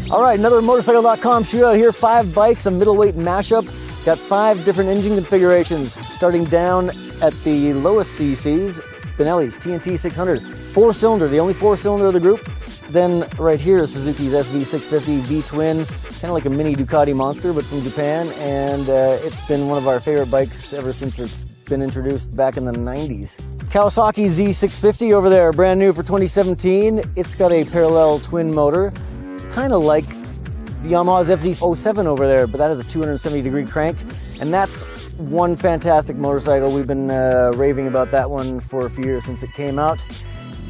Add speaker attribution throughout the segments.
Speaker 1: All right, another motorcycle.com shootout here. 5 bikes, a middleweight mashup. Got 5 different engine configurations, starting down at the lowest CCs, Benelli's TNT 600. 4-cylinder, the only 4-cylinder of the group. Then right here is Suzuki's SV650 V-twin, kind of like a mini Ducati monster, but from Japan. And it's been one of our favorite bikes ever since it's been introduced back in the 90s. Kawasaki Z650 over there, brand new for 2017. It's got a parallel twin motor, kind of like the Yamaha's FZ07 over there, but that has a 270-degree crank. And that's one fantastic motorcycle. We've been raving about that one for a few years since it came out.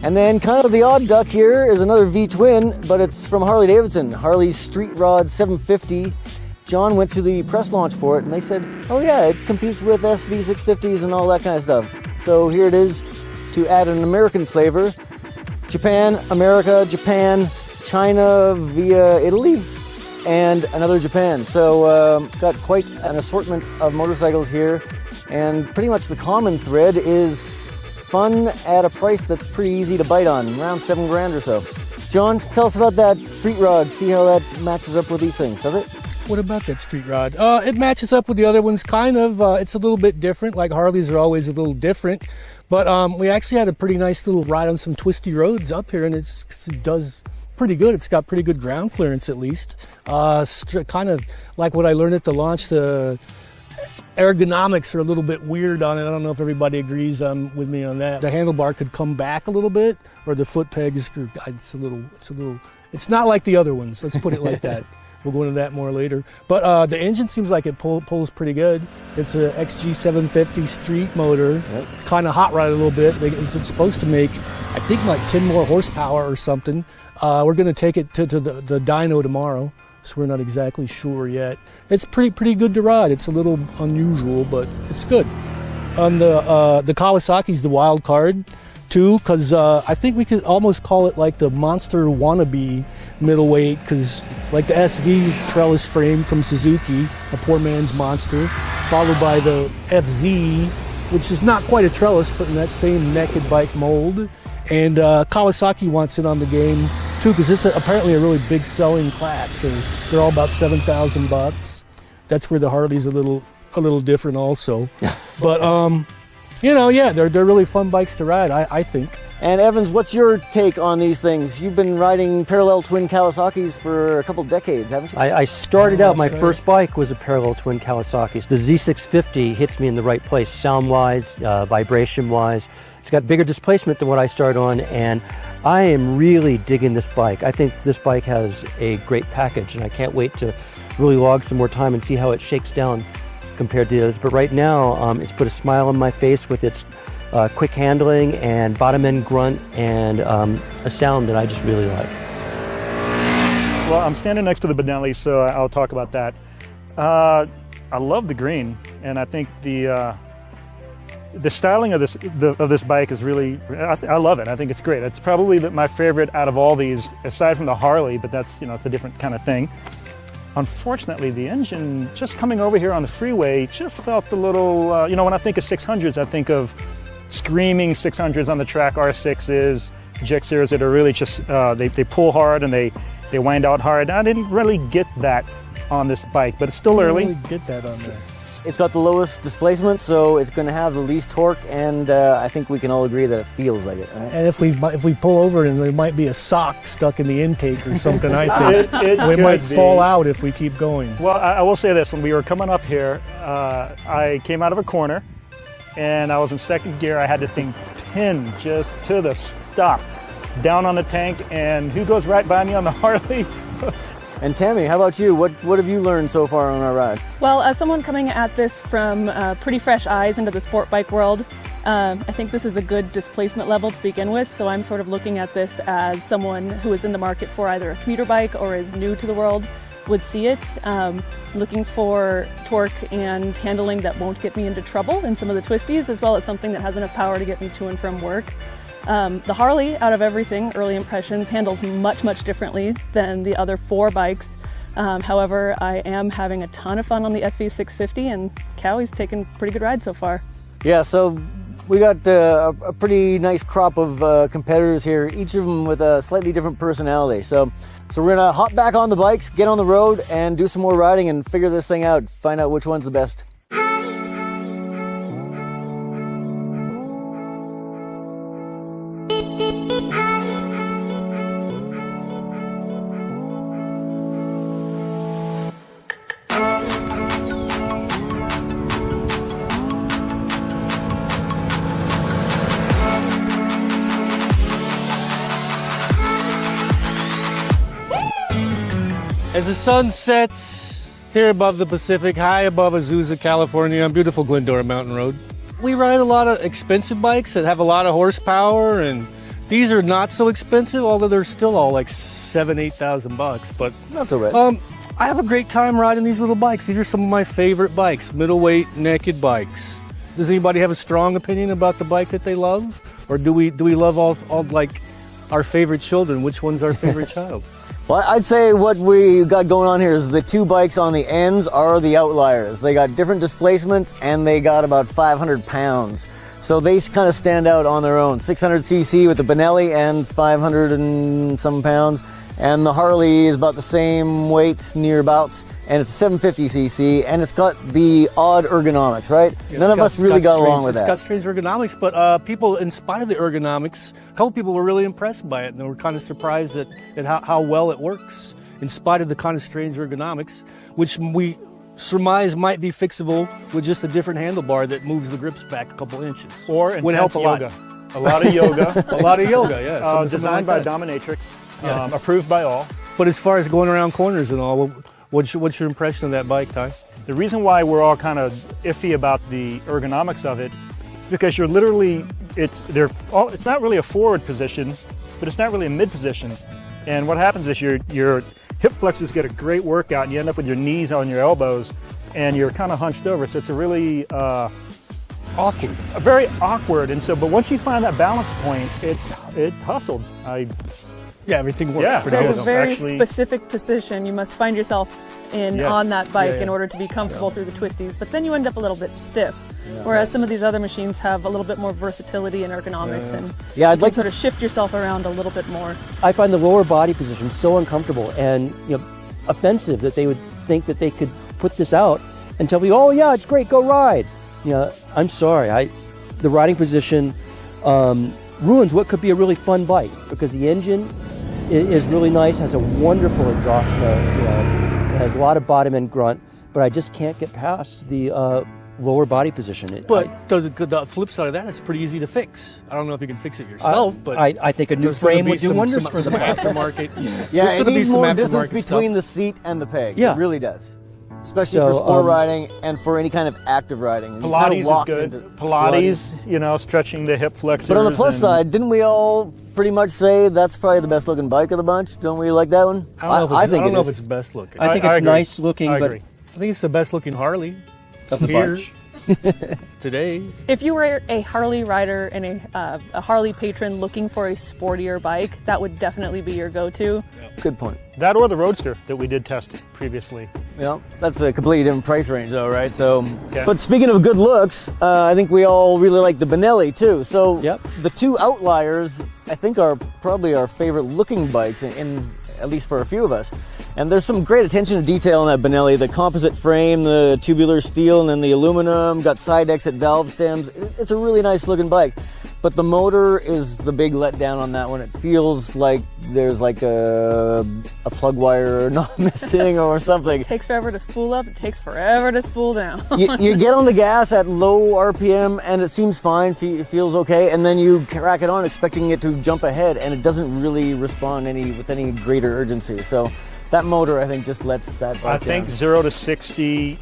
Speaker 1: And then kind of the odd duck here is another V-twin, but it's from Harley Davidson, Harley's Street Rod 750. John went to the press launch for it, and they said, oh yeah, it competes with SV650s and all that kind of stuff. So here it is to add an American flavor. Japan, America, Japan, China via Italy, and another Japan. So got quite an assortment of motorcycles here, and pretty much the common thread is fun at a price that's pretty easy to bite on, around $7 or so. John, tell us about that Street Rod, see how that matches up with these things, does it?
Speaker 2: What about that Street Rod? It matches up with the other ones, kind of. It's a little bit different, like Harleys are always a little different. But we actually had a pretty nice little ride on some twisty roads up here, and it does pretty good. It's got pretty good ground clearance, at least. Kind of like what I learned at the launch, the ergonomics are a little bit weird on it. I don't know if everybody agrees with me on that. The handlebar could come back a little bit, or the foot pegs, it's not like the other ones, let's put it like that. We'll go into that more later. But the engine seems like it pulls pretty good. It's a XG750 street motor. Yep. Kind of hot rod a little bit. It's supposed to make, I think, like 10 more horsepower or something. We're going to take it to the dyno tomorrow, so we're not exactly sure yet. It's pretty good to ride. It's a little unusual, but it's good. On the Kawasaki's the wild card too, because I think we could almost call it like the monster wannabe middleweight, because like the SV trellis frame from Suzuki, a poor man's monster, followed by the FZ, which is not quite a trellis, but in that same naked bike mold. And Kawasaki wants it on the game too, because it's apparently a really big selling class. They're all about $7,000. That's where the Harley's a little different also. Yeah. But you know, yeah, they're really fun bikes to ride, I think.
Speaker 1: And Evans, what's your take on these things? You've been riding parallel twin Kawasaki's for a couple decades, haven't you?
Speaker 3: I started out, my first bike was a parallel twin Kawasaki's. The Z650 hits me in the right place, sound-wise, vibration-wise. It's got bigger displacement than what I started on, and I am really digging this bike. I think this bike has a great package, and I can't wait to really log some more time and see how it shakes down compared to the others. But right now, it's put a smile on my face with its quick handling and bottom end grunt and a sound that I just really like.
Speaker 4: Well, I'm standing next to the Benelli, so I'll talk about that. I love the green, and I think the styling of this bike is really, I love it. I think it's great. It's probably my favorite out of all these, aside from the Harley, but that's, it's a different kind of thing. Unfortunately, the engine, just coming over here on the freeway, just felt a little, when I think of 600s, I think of screaming 600s on the track, R6s, GX0s that are really just, they pull hard and they wind out hard. I didn't really get that on this bike, but it's still early.
Speaker 2: I didn't really get that on there.
Speaker 1: It's got the lowest displacement, so it's going to have the least torque, and I think we can all agree that it feels like it, right?
Speaker 2: And if we pull over, and there might be a sock stuck in the intake or something, I think we might fall out if we keep going.
Speaker 4: Well, I will say this: when we were coming up here, I came out of a corner, and I was in second gear. I had the thing pinned just to the stop, down on the tank, and who goes right by me on the Harley?
Speaker 1: And Tammy, how about you? What have you learned so far on our ride?
Speaker 5: Well, as someone coming at this from pretty fresh eyes into the sport bike world, I think this is a good displacement level to begin with. So I'm sort of looking at this as someone who is in the market for either a commuter bike or is new to the world would see it. Looking for torque and handling that won't get me into trouble in some of the twisties, as well as something that has enough power to get me to and from work. The Harley, out of everything, early impressions, handles much differently than the other 4 bikes. However, I am having a ton of fun on the SV650, and Cowie's taken a pretty good ride so far.
Speaker 1: Yeah, so We got a pretty nice crop of competitors here, each of them with a slightly different personality. So we're gonna hop back on the bikes, get on the road, and do some more riding and figure this thing out, find out which one's the best.
Speaker 2: As the sun sets here above the Pacific, high above Azusa, California, on beautiful Glendora Mountain Road, we ride a lot of expensive bikes that have a lot of horsepower, and these are not so expensive, although they're still all like $7,000-8,000. But
Speaker 1: Not so bad.
Speaker 2: I have a great time riding these little bikes. These are some of my favorite bikes, middleweight naked bikes. Does anybody have a strong opinion about the bike that they love, or do we love all like our favorite children? Which one's our favorite child?
Speaker 1: Well, I'd say what we got going on here is the two bikes on the ends are the outliers. They got different displacements and they got about 500 pounds. So they kind of stand out on their own. 600cc with the Benelli and 500 and some pounds. And the Harley is about the same weight, nearabouts, and it's a 750cc, and it's got the odd ergonomics, right? None of us really got along with that.
Speaker 2: It's got strange ergonomics, but people, in spite of the ergonomics, a couple people were really impressed by it, and they were kind of surprised at how well it works, in spite of the kind of strange ergonomics, which we surmise might be fixable with just a different handlebar that moves the grips back a couple inches.
Speaker 4: Or intense yoga.
Speaker 2: A lot of yoga. A lot of yoga, yeah.
Speaker 4: Designed by Dominatrix, approved by all.
Speaker 2: But as far as going around corners and all, what's your impression of that bike, Ty?
Speaker 4: The reason why we're all kind of iffy about the ergonomics of it is because you're literally, it's not really a forward position, but it's not really a mid position. And what happens is your hip flexors get a great workout and you end up with your knees on your elbows and you're kind of hunched over. So it's a really
Speaker 2: Awkward.
Speaker 4: Very awkward. And so, but once you find that balance point, it hustled.
Speaker 2: Yeah, everything works.
Speaker 4: Yeah.
Speaker 2: pretty
Speaker 5: There's
Speaker 2: well.
Speaker 5: a very
Speaker 4: Actually-
Speaker 5: specific position you must find yourself in
Speaker 4: Yes.
Speaker 5: on that bike
Speaker 2: Yeah, yeah.
Speaker 5: in order to be comfortable through the twisties, but then you end up a little bit stiff. Whereas some of these other machines have a little bit more versatility and ergonomics, and
Speaker 1: Yeah, I'd
Speaker 5: you
Speaker 1: like
Speaker 5: can sort
Speaker 1: to
Speaker 5: of shift yourself around a little bit more.
Speaker 3: I find the lower body position so uncomfortable and offensive that they would think that they could put this out and tell me, oh yeah, it's great, go ride. I'm sorry, the riding position ruins what could be a really fun bike, because the engine is really nice, has a wonderful exhaust note, it has a lot of bottom end grunt, but I just can't get past the lower body position.
Speaker 2: But the flip side of that, it's pretty easy to fix. I don't know if you can fix it yourself, but
Speaker 3: I think a new
Speaker 2: there's gonna
Speaker 3: frame
Speaker 2: be
Speaker 3: would do wonders for
Speaker 2: some
Speaker 3: the bike.
Speaker 2: aftermarket.
Speaker 1: Yeah,
Speaker 2: There's
Speaker 1: it
Speaker 2: gonna be
Speaker 1: needs
Speaker 2: some
Speaker 1: more distance
Speaker 2: aftermarket
Speaker 1: between
Speaker 2: stuff.
Speaker 1: the seat and the peg.
Speaker 3: Yeah.
Speaker 1: It really does. Especially
Speaker 3: So,
Speaker 1: for sport riding and for any kind of active riding. You kinda
Speaker 4: Pilates is
Speaker 1: walk
Speaker 4: good.
Speaker 1: into-
Speaker 4: Pilates, stretching the hip flexors.
Speaker 1: But on the plus
Speaker 4: and-
Speaker 1: side, didn't we all pretty much say that's probably the best looking bike of the bunch? Don't we like that one?
Speaker 2: I don't know if it's,
Speaker 1: think
Speaker 2: I don't
Speaker 1: it
Speaker 2: know if
Speaker 1: is.
Speaker 2: it's best looking.
Speaker 3: I think
Speaker 4: I
Speaker 3: it's
Speaker 4: agree.
Speaker 3: nice looking,
Speaker 4: I
Speaker 3: but
Speaker 4: agree.
Speaker 2: I think it's the best looking Harley
Speaker 3: of the
Speaker 2: here
Speaker 3: bunch.
Speaker 2: today.
Speaker 5: If you were a Harley rider and a Harley patron looking for a sportier bike, that would definitely be your go-to.
Speaker 1: Good point.
Speaker 4: That or the Roadster that we did test previously.
Speaker 1: Yeah, that's a completely different price range, though, right? So,
Speaker 4: Okay.
Speaker 1: but speaking of good looks, I think we all really like the Benelli too. So,
Speaker 3: Yep.
Speaker 1: the two outliers, I think, are probably our favorite looking bikes, in at least for a few of us. And there's some great attention to detail in that Benelli. The composite frame, the tubular steel, and then the aluminum. Got side exit valve stems. It's a really nice looking bike. But the motor is the big letdown on that one. It feels like there's like a plug wire not missing or something.
Speaker 5: It takes forever to spool up, it takes forever to spool down.
Speaker 1: You get on the gas at low RPM and it seems fine, it feels okay, and then you crack it on expecting it to jump ahead, and it doesn't really respond with any greater urgency. So that motor, I think, just lets that bike
Speaker 4: I think
Speaker 1: down.
Speaker 4: 0 to 60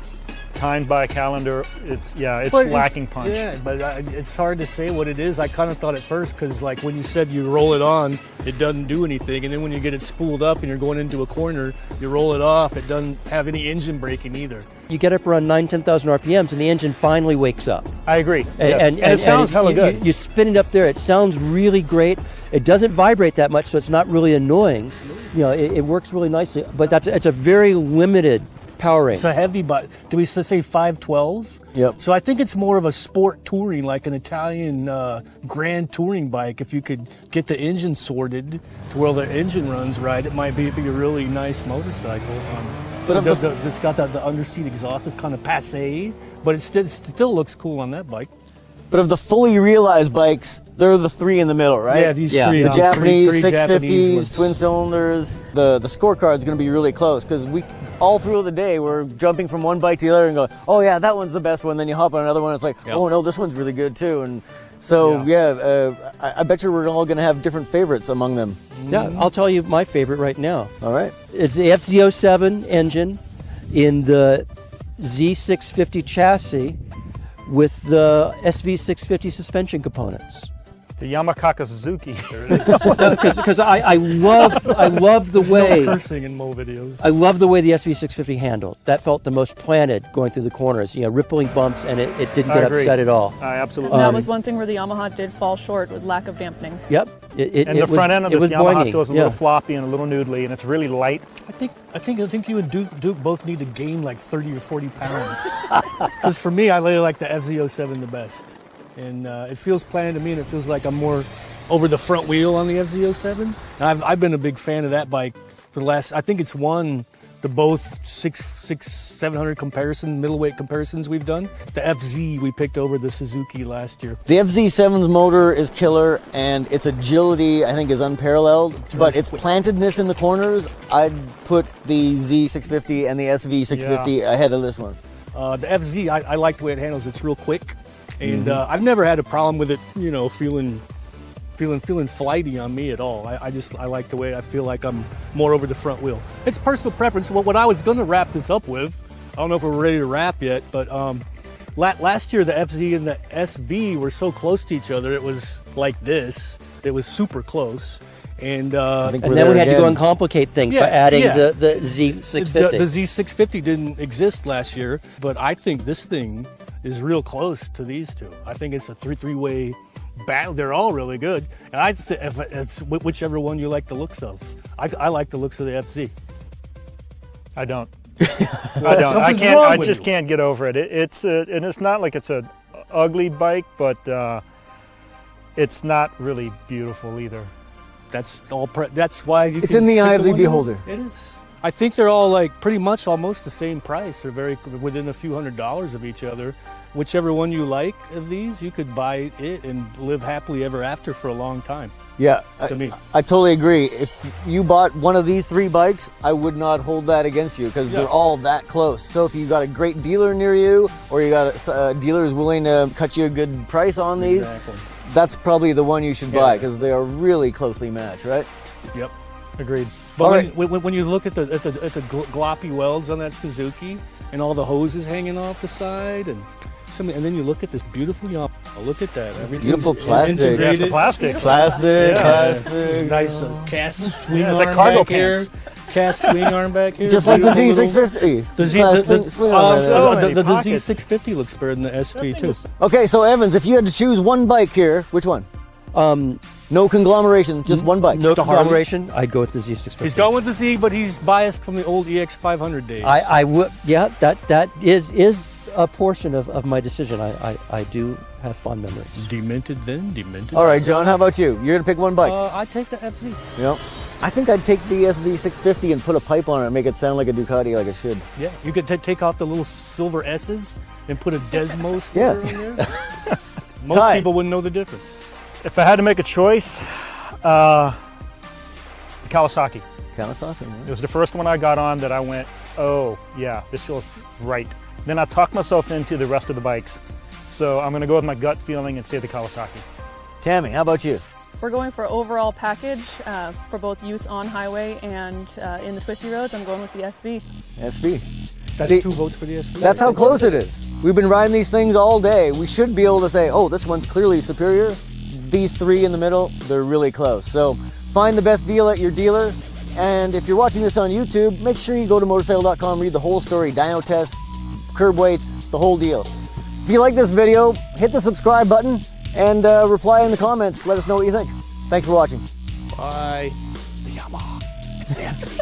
Speaker 4: timed by a calendar, it's
Speaker 2: But
Speaker 4: lacking punch.
Speaker 2: Yeah, but it's hard to say what it is. I kind of thought at first, because like when you said you roll it on, it doesn't do anything, and then when you get it spooled up and you're going into a corner, you roll it off, it doesn't have any engine braking either.
Speaker 3: You get up around 9,000-10,000 RPMs and the engine finally wakes up.
Speaker 4: I agree. Yes.
Speaker 3: And
Speaker 4: it sounds hella
Speaker 3: you,
Speaker 4: good.
Speaker 3: You spin it up there, it sounds really great. It doesn't vibrate that much, so it's not really annoying. It works really nicely, but it's a very limited power rating.
Speaker 2: It's a heavy bike. Do we say 512?
Speaker 1: Yep.
Speaker 2: So I think it's more of a sport touring, like an Italian grand touring bike. If you could get the engine sorted to where the engine runs right, it might be a really nice motorcycle. But it's got the underseat exhaust. It's kind of passé, but it still looks cool on that bike.
Speaker 1: But of the fully realized bikes, they're the three in the middle, right?
Speaker 2: Yeah, these three.
Speaker 1: The Japanese
Speaker 2: three
Speaker 1: 650s,
Speaker 2: Japanese
Speaker 1: twin cylinders. The scorecard's going to be really close because all through the day we're jumping from one bike to the other and go, oh yeah, that one's the best one. Then you hop on another one, it's like, oh no, this one's really good too. And so I bet you we're all going to have different favorites among them.
Speaker 3: Yeah, I'll tell you my favorite right now.
Speaker 1: All right.
Speaker 3: It's the FZ07 engine in the Z650 chassis with the SV650 suspension components.
Speaker 4: The Yamakaka Suzuki.
Speaker 3: Because I love the way
Speaker 2: cursing in Mo videos.
Speaker 3: I love the way the SV650 handled. That felt the most planted going through the corners. Rippling bumps, and it didn't get upset at all.
Speaker 4: I absolutely.
Speaker 5: That was one thing where the Yamaha did fall short with lack of dampening.
Speaker 3: Yep.
Speaker 4: And the front end of this Yamaha feels a little floppy and a little noodly, and it's really light.
Speaker 2: I think you and Duke both need to gain like 30 or 40 pounds. Because for me, I really like the FZ07 the best. And it feels planted to me, and it feels like I'm more over the front wheel on the FZ07. And I've been a big fan of that bike for the last, I think it's won the both 700 middleweight comparisons we've done. The FZ we picked over the Suzuki last year.
Speaker 1: The FZ7's motor is killer, and its agility, I think, is unparalleled. But its plantedness in the corners, I'd put the Z650 and the SV650 ahead of this one.
Speaker 2: The FZ, I like the way it handles. It's real quick. And I've never had a problem with it, feeling flighty on me at all. I like the way I feel like I'm more over the front wheel. It's personal preference. What I was going to wrap this up with, I don't know if we're ready to wrap yet, but last year the FZ and the SV were so close to each other. It was like this. It was super close. And
Speaker 3: then we had to go and complicate things by adding the Z650.
Speaker 2: The Z650 didn't exist last year, but I think this thing is real close to these two. I think it's a three-way battle. They're all really good, and I'd say if it's whichever one you like the looks of. I like the looks of the FZ.
Speaker 4: I don't. I don't. I just can't get over it. And it's not like it's an ugly bike, but it's not really beautiful either.
Speaker 2: That's why
Speaker 1: it's in the eye of the beholder.
Speaker 2: It is. I think they're all like pretty much almost the same price. They're very within a few $100s of each other. Whichever one you like of these, you could buy it and live happily ever after for a long time.
Speaker 1: Yeah,
Speaker 2: to me.
Speaker 1: I totally agree. If you bought one of these three bikes, I would not hold that against you because they're all that close. So if you got a great dealer near you, or you got a dealer who's willing to cut you a good price on these, that's probably the one you should buy because they are really closely matched, right?
Speaker 2: Yep, agreed. But when you look at the gloppy welds on that Suzuki and all the hoses hanging off the side, and then you look at this beautiful Yamaha. Look at that.
Speaker 1: Beautiful plastic.
Speaker 4: That's the plastic.
Speaker 1: Plastic.
Speaker 2: This nice cast swing arm
Speaker 4: it's like cargo
Speaker 2: back here. Cast swing arm back here.
Speaker 1: Just like the Z650.
Speaker 2: The Z650 looks better than the SV too.
Speaker 1: Okay, so Evans, if you had to choose one bike here, which one? No conglomeration, just one bike.
Speaker 3: No conglomeration. I'd go with the Z650.
Speaker 2: He's going with the Z, but he's biased from the old EX500 days.
Speaker 3: I would. Yeah, that is a portion of my decision. I do have fond memories.
Speaker 2: Demented then, demented.
Speaker 1: All right, John, how about you? You're gonna pick one bike.
Speaker 2: I'd take the FZ.
Speaker 1: Yep. I think I'd take the SV650 and put a pipe on it and make it sound like a Ducati, like it should.
Speaker 2: Yeah, you could take off the little silver S's and put a Desmo sticker in there. Most people wouldn't know the difference.
Speaker 4: If I had to make a choice, Kawasaki.
Speaker 1: Kawasaki, man.
Speaker 4: It was the first one I got on that I went, oh, yeah, this feels right. Then I talked myself into the rest of the bikes. So I'm going to go with my gut feeling and say the Kawasaki.
Speaker 1: Tammy, how about you?
Speaker 5: We're going for overall package for both use on highway and in the twisty roads. I'm going with the SV.
Speaker 1: SV.
Speaker 2: That's 2 votes for the SV.
Speaker 1: That's how close it is. We've been riding these things all day. We should be able to say, oh, this one's clearly superior. These three in the middle, they're really close. So find the best deal at your dealer. And if you're watching this on YouTube, make sure you go to motorcycle.com, read the whole story, dyno test, curb weights, the whole deal. If you like this video, hit the subscribe button and reply in the comments. Let us know what you think. Thanks for watching.
Speaker 2: Bye. The Yamaha. It's the FC.